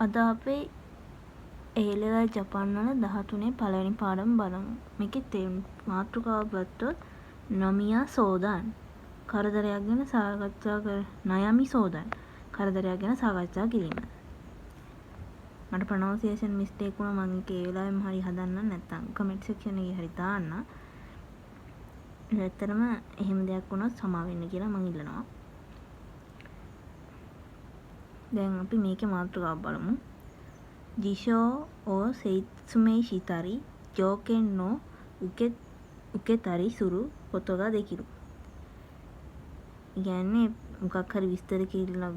අද අපේ A-level ජපාන් වල 13 පළවෙනි පාඩම බලමු. මේකේ මාතෘකාව ගත්තොත් නොමියා සෝදාන් කරදරයක් ගැන සාකච්ඡා කර නයමි සෝදාන් කරදරයක් ගැන සාකච්ඡා කිරීම. මට ප්‍රොනවුන්සියේෂන් මිස්ටේක් වුණා මම ඒක ඒ වෙලාවෙම හරි හදන්න නැත්නම් කමෙන්ට් සෙක්ෂන් එකේ හරි දාන්න. ඇත්තටම එහෙම දෙයක් වුණොත් සමා වෙන්න කියලා මම ඉල්ලනවා. දැන් අපි මේකේ මාතෘකාව බලමු. Jisho o seitsumei shitari joken no uketari suru koto ga dekiru. කියන්නේ මොකක් හරි විස්තර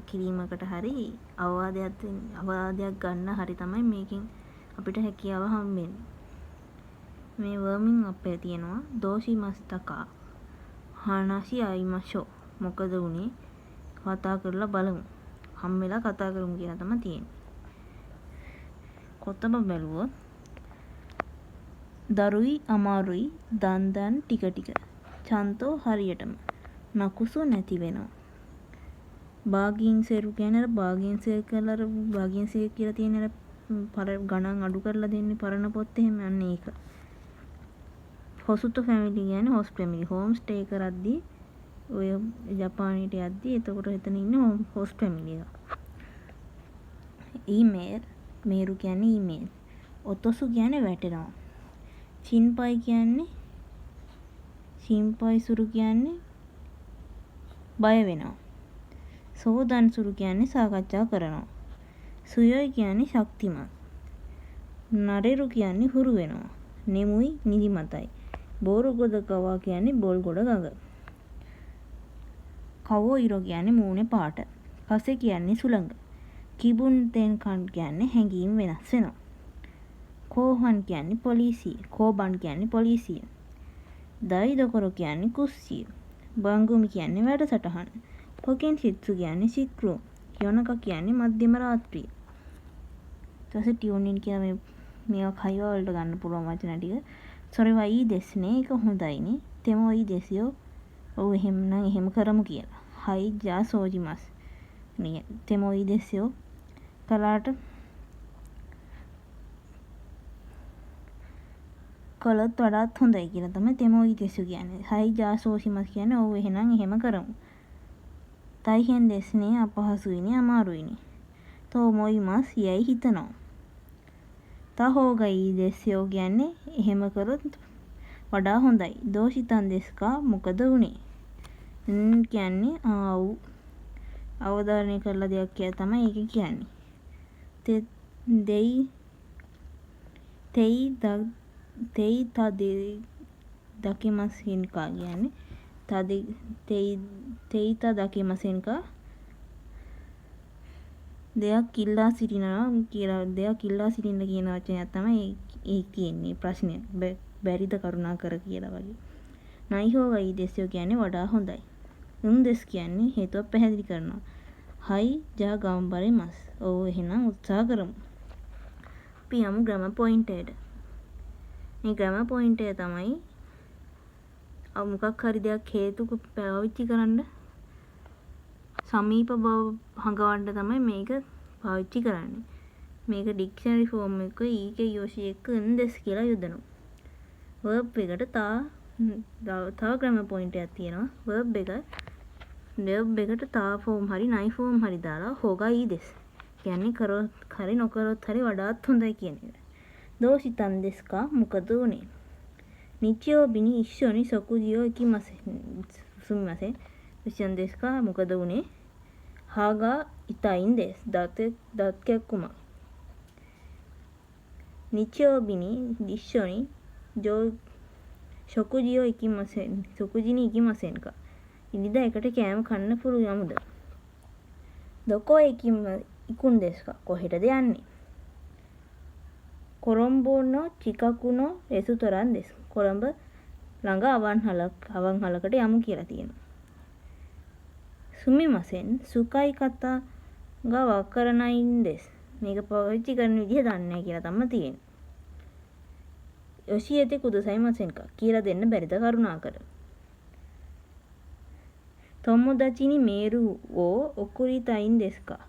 කිරීමකට හරි අවවාදයක් ගන්න හරි තමයි මේකෙන් අපිට හැකියාව හම්බෙන්නේ. මේ වර්මින් අපේ තියෙනවා දෝෂි මස්තකා හානාසි අයිමෂෝ. මොකද උනේ කතා කරලා බලමු. හම්බෙලා කතා කරමු කියලා තමයි තියෙන්නේ. කොතම බැලුවොත් දරුයි අමාරුයි දන් ටික ටික චන්තෝ හරියටම නකුසු නැති වෙනවා. භාගින් සෙරු කියන්නේ භාගින් සෙල් කරලා භාගින් සෙල් කියලා තියෙන ගණන් අඩු කරලා දෙන්නේ පරණ පොත් එහෙම යන්නේ ඒක. හොසුතෝ ෆැමිලි කියන්නේ හොස් ෆැමිලි හෝම් ස්ටේ කරද්දී ඔය ජපානයට යද්දී එතකොට එතන ඉන්නේ හොස් ෆැමිලි එක. ඊමේල් මේරු කියන්නේ ඊමේල්. ඔතොසු කියන්නේ වැටෙනවා. චින්පයි කියන්නේ චින්පයි සුරු කියන්නේ බය වෙනවා. සෝදන් සුරු කියන්නේ සාකච්ඡා කරනවා. සුයොයි කියන්නේ ශක්තිමත්. නරෙරු කියන්නේ හුරු වෙනවා. නෙමුයි නිදිමතයි. බෝරු ගොඩ කවා කියන්නේ බෝල් ගොඩ ගඟ. කවෝ ඉරෝ කියන්නේ මූණේ පාට. කසේ කියන්නේ සුළඟ. කිබුන් තෙන් කන් කියන්නේ හැඟීම් වෙනස් වෙනවා. කෝහන් කියන්නේ පොලිසිය. කෝබන් කියන්නේ පොලිසිය. දයි දොකරෝ කියන්නේ කුස්සිය. බංගුමි කියන්නේ වැඩසටහන. පොකෙන් සිත්සු කියන්නේ සික්රු. යොනක කියන්නේ මධ්‍යම රාත්‍රිය. ඊට පස්සේ ටියුන් ඉන් කියන මේවා කයිවා වලට ගන්න පුළුවන් වචන ටික. සොරේ වයි දෙස්නේ ඒක හොඳයිනේ. තෙමෝ යි දෙසියෝ. ඔව් එහෙම නම් එහෙම කරමු කියලා. හයි ජා සෝජිමස්. නේ තෙමෝ යි දෙසියෝ. කලාට කළොත් වඩාත් හොඳයි කියලා තමයි තෙමෝ යි දෙසියෝ කියන්නේ. හයි ජා සෝජිමස් කියන්නේ ඔව් එහෙනම් එහෙම කරමු. තයිහෙන් දෙස්නේ අපහසුයිනේ අමාරුයිනේ. තෝ මොයිමස් යයි හිතනවා. තහෝගයි දෙස්යෝ කියන්නේ එහෙම කරොත් වඩා හොඳයි. දෝෂිතන් දෙස්කා මොකද උනේ? කියන්නේ අවධාරණය කරලා දෙයක් කියලා තමයි ඒක කියන්නේ. තෙයි දකිමසින්කා කියන්නේ තෙයිතා දකිමසින්කා දෙයක් ඉල්ලා සිටිනවා කියලා දෙයක් ඉල්ලා සිටින්න කියන වචනයක් තමයි ඒ කියන්නේ ප්‍රශ්නය. බැරිද කරුණා කර කියලා වගේ. නයිහෝ වයි දෙස්යෝ කියන්නේ වඩා හොඳයි. දෙස් කියන්නේ හේතුව පැහැදිලි කරනවා. හයි ජා ගම්බරේ මස්. ඔව් එහෙනම් උත්සාහ කරමු. අපි යමු ග්‍රැමර් පොයින්ට් එකට. මේ ග්‍රැමර් පොයින්ට් එක තමයි මොකක් හරි දෙයක් හේතු පාවිච්චි කරන්න සමීප බව හඟවන්න තමයි මේක පාවිච්චි කරන්නේ. මේක ඩික්ෂනරි ෆෝම් එක ඊකේ යෝෂි එක දෙස් කියලා යොදනවා. verb එකට තව ග්‍රැමර් පොයින්ට් එකක් තියෙනවා. verb එකට තා ෆෝම් හරි නයි ෆෝම් හරි දාලා හොගා ඊ දෙස්. කියන්නේ කරොත් හරි නොකරොත් හරි වඩාත් හොඳයි කියන එක. දෝෂිතන් දෙස්කා මොකද උනේ? නිච්චෝබිනි ඉස්සොනි සොකුජියෝ ඉකිමසේ විෂන් දෙස්කා මොකද උනේ? හාගා ඉතයින් දෙස් දත් කැක්කුමක්. නිච්චෝබිනි ඉස්සොනි ජෝ සොකුජියෝ සොකුජිනි ඉකිමසෙන්කා. ඉනිදා එකට කෑම කන්න පුළු යමුද? දොකෝ ඉකුන් දෙස්කා කොහෙටද යන්නේ? කොළඹනෝ චිකකුනෝ රෙසුතරන් දෙස්. කොළඹ ළඟ අවන්හලකට යමු කියලා තියෙනවා. සුමිමසෙන් සුකයි කතා ගා වකරනයින් දෙස්. මේක පාවිච්චි කරන විදිහ දන්නේ නැහැ කියලා තමයි තියෙන්නේ. යොෂියතේ කුදසයි මසෙන්කා කියලා දෙන්න බැරිද කරුණාකර? තොමොදාචිනි මේරු ඕ ඔකුරිතයින් දෙස්කා.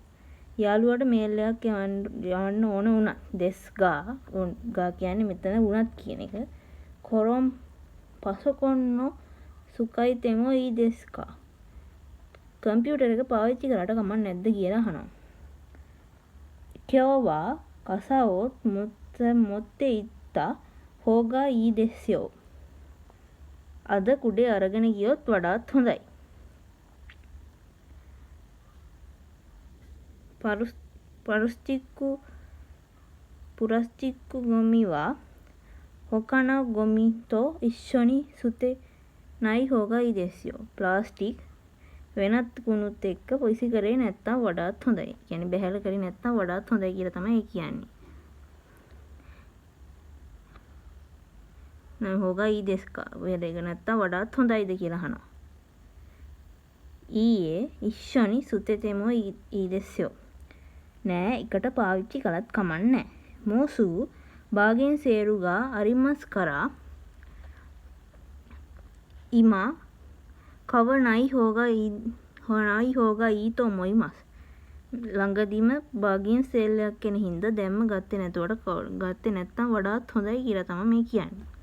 යාළුවාට මේල් එකක් යවන්න ඕන වුණා. දෙස් ගා කියන්නේ මෙතන වුණත් කියන එක. කොරොම් පසකොන්නෝ සුකයි තෙමෝ ඊ දෙස්කා. කම්පියුටර් එක පාවිච්චි කරාට කමක් නැද්ද කියලා අහනවා. කියෝවා කසාවෝ මොත්තේ ඉත්තා හෝගා ඊ දෙස්යෝ. අද කුඩේ අරගෙන ගියොත් වඩාත් හොඳයි. පුරස්චික්කු ගොමිවා හොකන ගොමිතෝ ඉශ්ෂොනි සුතේ නයි හෝගා ඊ දෙස්යෝ. ප්ලාස්ටික් වෙනත් කුණුත් එක්ක විසි කරේ නැත්තම් වඩාත් හොඳයි. කියන්නේ බැහැල කරේ නැත්තම් වඩාත් හොඳයි කියලා තමයි ඒ කියන්නේ. නෑ හොගා ඊ දෙස්කා. ඔය දෙක නැත්තම් වඩාත් හොඳයිද කියලා අහනවා. ඊයේ ඉශ්ෂොනි සුතෙතෙමෝ ඊ දෙස්යෝ. නෑ එකට පාවිච්චි කළත් කමක් නෑ. මෝසු බාගෙන් සේරුගා අරිමස් කරා ඉමා කව නයි හෝගා ඊතෝ මොයිමස්. ළඟදිම බාගින් සේල් එකක් එන හින්දා දැම්ම ගත්තේ නැතුවට ගත්තේ නැත්තම් වඩාත් හොඳයි කියලා තමයි මේ කියන්නේ.